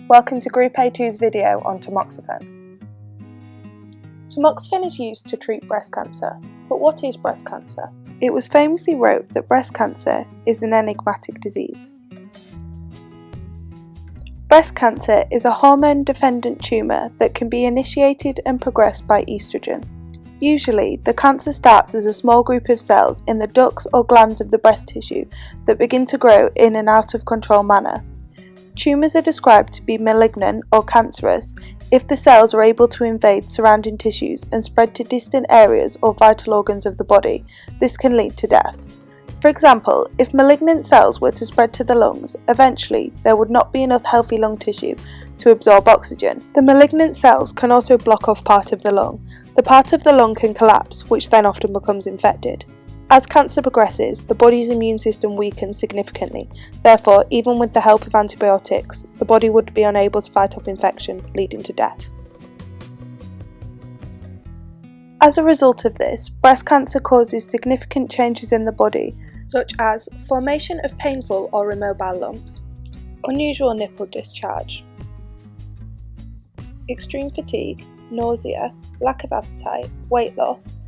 Welcome to Group A2's video on tamoxifen. Tamoxifen is used to treat breast cancer, but what is breast cancer? It was famously wrote that breast cancer is an enigmatic disease. Breast cancer is a hormone-dependent tumour that can be initiated and progressed by estrogen. Usually, the cancer starts as a small group of cells in the ducts or glands of the breast tissue that begin to grow in an out-of-control manner. Tumours are described to be malignant or cancerous if the cells are able to invade surrounding tissues and spread to distant areas or vital organs of the body. This can lead to death. For example, if malignant cells were to spread to the lungs, eventually there would not be enough healthy lung tissue to absorb oxygen. The malignant cells can also block off part of the lung. The part of the lung can collapse, which then often becomes infected. As cancer progresses, the body's immune system weakens significantly. Therefore, even with the help of antibiotics, the body would be unable to fight off infection, leading to death. As a result of this, breast cancer causes significant changes in the body, such as formation of painful or immobile lumps, unusual nipple discharge, extreme fatigue, nausea, lack of appetite, weight loss,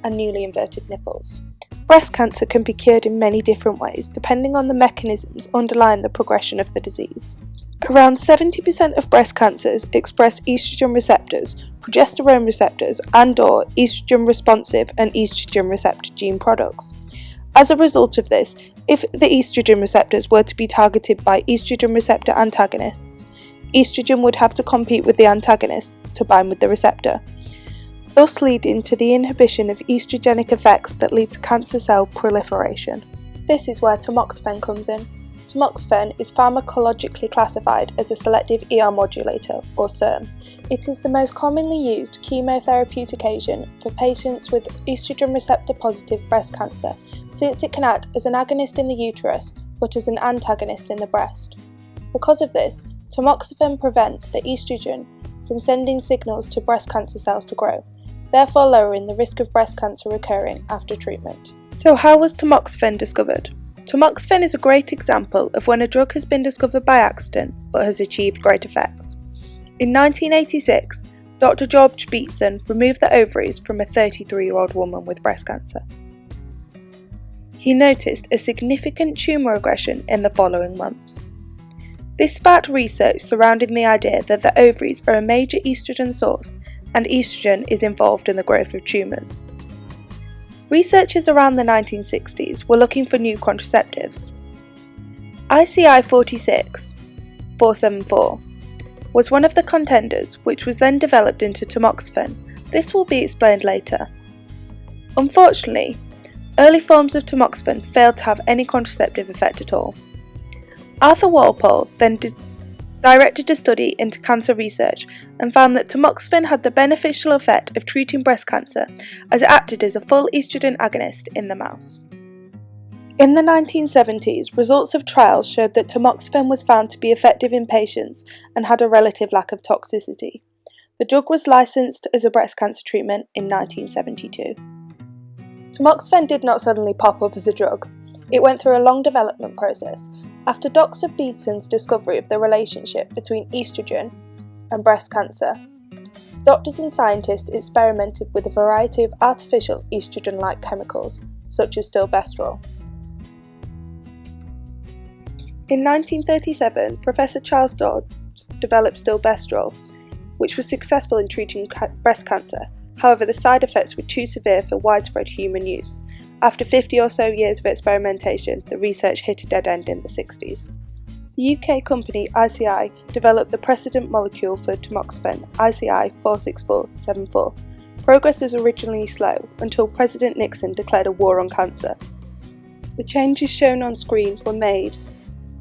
and newly inverted nipples. Breast cancer can be cured in many different ways, depending on the mechanisms underlying the progression of the disease. Around 70% of breast cancers express estrogen receptors, progesterone receptors, and/or estrogen-responsive and estrogen receptor gene products. As a result of this, if the estrogen receptors were to be targeted by estrogen receptor antagonists, estrogen would have to compete with the antagonist to bind with the receptor, thus leading to the inhibition of estrogenic effects that lead to cancer cell proliferation. This is where tamoxifen comes in. Tamoxifen is pharmacologically classified as a selective ER modulator, or SERM. It is the most commonly used chemotherapeutic agent for patients with estrogen receptor positive breast cancer, since it can act as an agonist in the uterus but as an antagonist in the breast. Because of this, tamoxifen prevents the estrogen from sending signals to breast cancer cells to grow, therefore lowering the risk of breast cancer recurring after treatment. So how was tamoxifen discovered? Tamoxifen is a great example of when a drug has been discovered by accident but has achieved great effects. In 1986, Dr. George Beatson removed the ovaries from a 33-year-old woman with breast cancer. He noticed a significant tumour regression in the following months. This sparked research surrounding the idea that the ovaries are a major estrogen source and estrogen is involved in the growth of tumours. Researchers around the 1960s were looking for new contraceptives. ICI 46474 was one of the contenders, which was then developed into tamoxifen. This will be explained later. Unfortunately, early forms of tamoxifen failed to have any contraceptive effect at all. Arthur Walpole then directed a study into cancer research and found that tamoxifen had the beneficial effect of treating breast cancer as it acted as a full estrogen agonist in the mouse. In the 1970s, results of trials showed that tamoxifen was found to be effective in patients and had a relative lack of toxicity. The drug was licensed as a breast cancer treatment in 1972. Tamoxifen did not suddenly pop up as a drug. It went through a long development process. After Dr. Beatson's discovery of the relationship between estrogen and breast cancer, doctors and scientists experimented with a variety of artificial estrogen-like chemicals, such as stilbestrol. In 1937, Professor Charles Dodds developed stilbestrol, which was successful in treating breast cancer. However, the side effects were too severe for widespread human use. After 50 or so years of experimentation, the research hit a dead end in the 60s. The UK company ICI developed the precedent molecule for tamoxifen, ICI 46474. Progress was originally slow until President Nixon declared a war on cancer. The changes shown on screen were made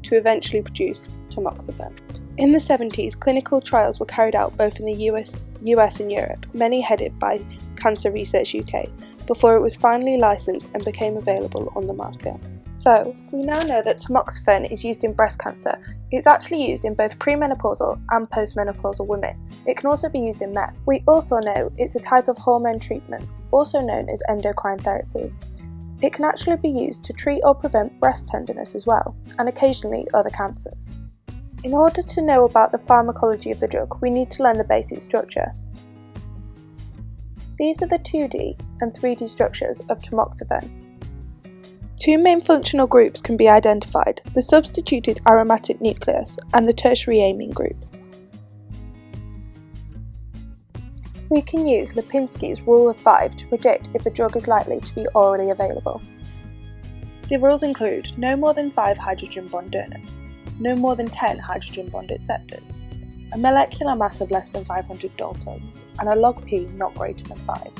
to eventually produce tamoxifen. In the 70s, clinical trials were carried out both in the US and Europe, many headed by Cancer Research UK, before it was finally licensed and became available on the market. So, we now know that tamoxifen is used in breast cancer. It's actually used in both premenopausal and postmenopausal women. It can also be used in men. We also know it's a type of hormone treatment, also known as endocrine therapy. It can actually be used to treat or prevent breast tenderness as well, and occasionally other cancers. In order to know about the pharmacology of the drug, we need to learn the basic structure. These are the 2D and 3D structures of tamoxifen. Two main functional groups can be identified, the substituted aromatic nucleus and the tertiary amine group. We can use Lipinski's rule of 5 to predict if a drug is likely to be orally available. The rules include no more than 5 hydrogen bond donors, no more than 10 hydrogen bond acceptors, a molecular mass of less than 500 daltons, and a log P not greater than 5.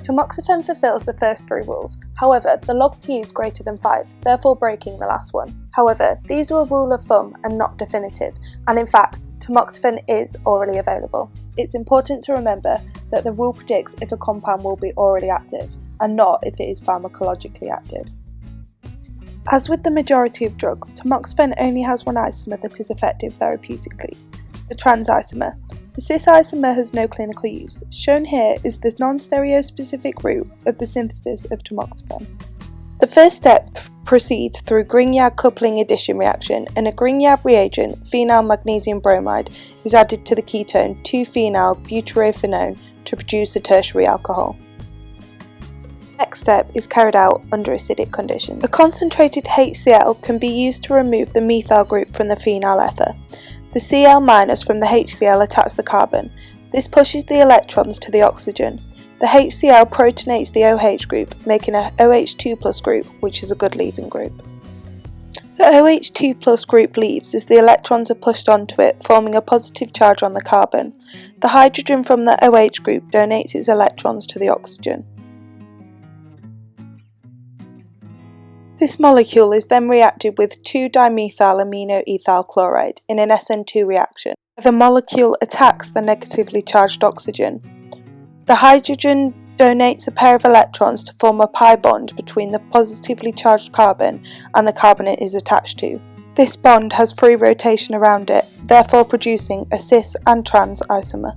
Tamoxifen fulfills the first 3 rules, however the log P is greater than 5, therefore breaking the last one. However, these are a rule of thumb and not definitive, and in fact, tamoxifen is orally available. It's important to remember that the rule predicts if a compound will be orally active, and not if it is pharmacologically active. As with the majority of drugs, tamoxifen only has one isomer that is effective therapeutically, the trans isomer. The cis isomer has no clinical use. Shown here is the non-stereospecific route of the synthesis of tamoxifen. The first step proceeds through Grignard coupling addition reaction, and a Grignard reagent, phenyl magnesium bromide, is added to the ketone 2-phenyl butyrophenone to produce a tertiary alcohol. The next step is carried out under acidic conditions. A concentrated HCl can be used to remove the methyl group from the phenyl ether. The Cl- from the HCl attacks the carbon. This pushes the electrons to the oxygen. The HCl protonates the OH group, making a OH2+ group, which is a good leaving group. The OH2+ group leaves as the electrons are pushed onto it, forming a positive charge on the carbon. The hydrogen from the OH group donates its electrons to the oxygen. This molecule is then reacted with 2-dimethylaminoethyl chloride in an SN2 reaction. The molecule attacks the negatively charged oxygen. The hydrogen donates a pair of electrons to form a pi bond between the positively charged carbon and the carbon it is attached to. This bond has free rotation around it, therefore producing a cis and trans isomer.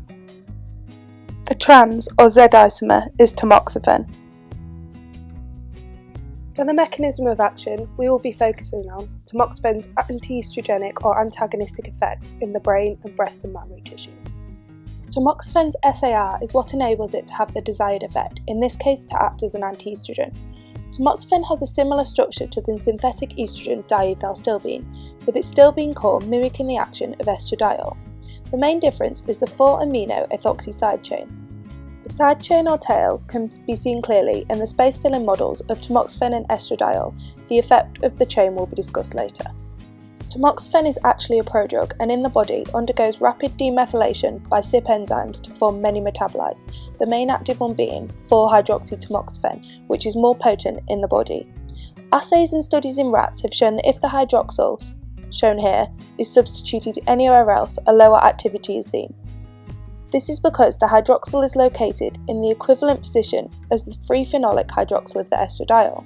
The trans or Z isomer is tamoxifen. For the mechanism of action, we will be focusing on tamoxifen's anti-estrogenic or antagonistic effects in the brain and breast and mammary tissues. Tamoxifen's SAR is what enables it to have the desired effect, in this case to act as an anti-estrogen. Tamoxifen has a similar structure to the synthetic estrogen diethylstilbene, with its stilbene core mimicking the action of estradiol. The main difference is the 4-amino ethoxy side chain. The side chain or tail can be seen clearly in the space-filling models of tamoxifen and estradiol. The effect of the chain will be discussed later. Tamoxifen is actually a prodrug and in the body undergoes rapid demethylation by CYP enzymes to form many metabolites, the main active one being 4-hydroxytamoxifen, which is more potent in the body. Assays and studies in rats have shown that if the hydroxyl, shown here, is substituted anywhere else, a lower activity is seen. This is because the hydroxyl is located in the equivalent position as the free phenolic hydroxyl of the estradiol.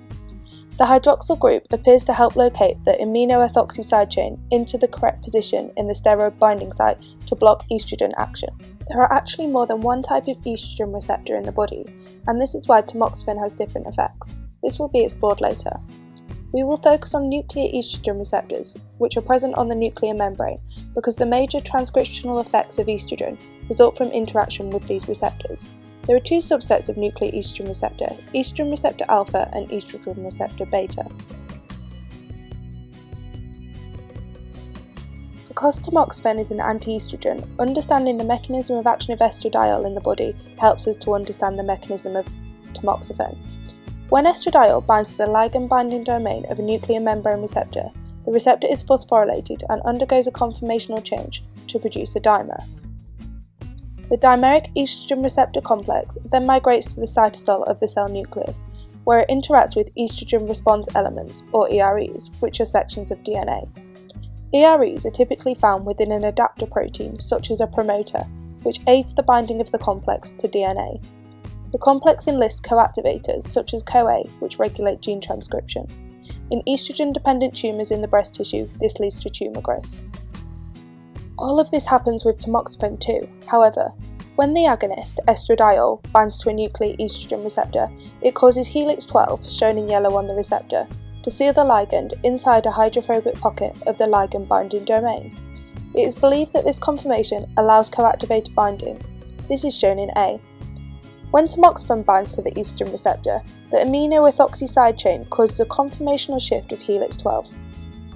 The hydroxyl group appears to help locate the amino-ethoxy side chain into the correct position in the steroid binding site to block estrogen action. There are actually more than one type of estrogen receptor in the body, and this is why tamoxifen has different effects. This will be explored later. We will focus on nuclear estrogen receptors, which are present on the nuclear membrane, because the major transcriptional effects of estrogen result from interaction with these receptors. There are 2 subsets of nuclear estrogen receptor alpha and estrogen receptor beta. Because tamoxifen is an anti-estrogen, understanding the mechanism of action of estradiol in the body helps us to understand the mechanism of tamoxifen. When estradiol binds to the ligand binding domain of a nuclear membrane receptor, the receptor is phosphorylated and undergoes a conformational change to produce a dimer. The dimeric estrogen receptor complex then migrates to the cytosol of the cell nucleus, where it interacts with estrogen response elements, or EREs, which are sections of DNA. EREs are typically found within an adapter protein, such as a promoter, which aids the binding of the complex to DNA. The complex enlists coactivators, such as CoA, which regulate gene transcription. In estrogen-dependent tumours in the breast tissue, this leads to tumour growth. All of this happens with tamoxifen too. However, When the agonist, estradiol, binds to a nuclear estrogen receptor, it causes helix 12, shown in yellow on the receptor, to seal the ligand inside a hydrophobic pocket of the ligand binding domain. It is believed that this conformation allows co-activator binding. This is shown in A. When tamoxifen binds to the estrogen receptor, the amino-ethoxy side chain causes a conformational shift of helix 12.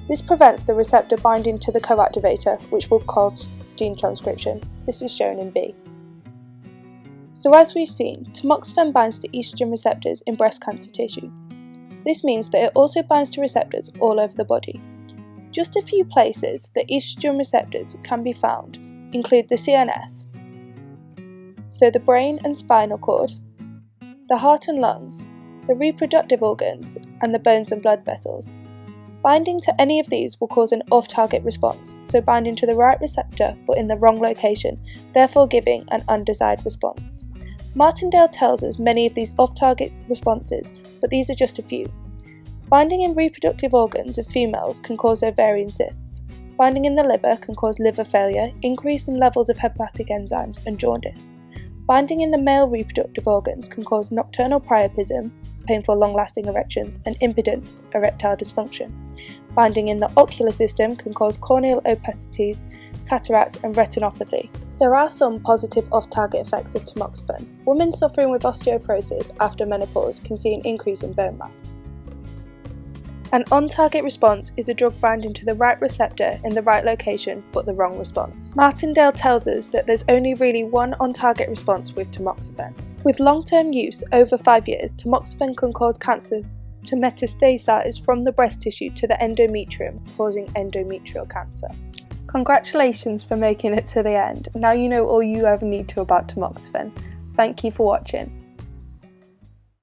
This prevents the receptor binding to the co-activator, which will cause gene transcription. This is shown in B. So as we've seen, tamoxifen binds to estrogen receptors in breast cancer tissue. This means that it also binds to receptors all over the body. Just a few places that estrogen receptors can be found include the CNS, so the brain and spinal cord, the heart and lungs, the reproductive organs, and the bones and blood vessels. Binding to any of these will cause an off-target response, so binding to the right receptor but in the wrong location, therefore giving an undesired response. Martindale tells us many of these off-target responses, but these are just a few. Binding in reproductive organs of females can cause ovarian cysts. Binding in the liver can cause liver failure, increase in levels of hepatic enzymes, and jaundice. Binding in the male reproductive organs can cause nocturnal priapism, painful long-lasting erections, and impotence, erectile dysfunction. Binding in the ocular system can cause corneal opacities, cataracts, and retinopathy. There are some positive off-target effects of tamoxifen. Women suffering with osteoporosis after menopause can see an increase in bone mass. An on-target response is a drug binding to the right receptor in the right location but the wrong response. Martindale tells us that there's only really one on-target response with tamoxifen. With long-term use over 5 years, tamoxifen can cause cancer to metastasize from the breast tissue to the endometrium, causing endometrial cancer. Congratulations for making it to the end. Now you know all you ever need to about tamoxifen. Thank you for watching.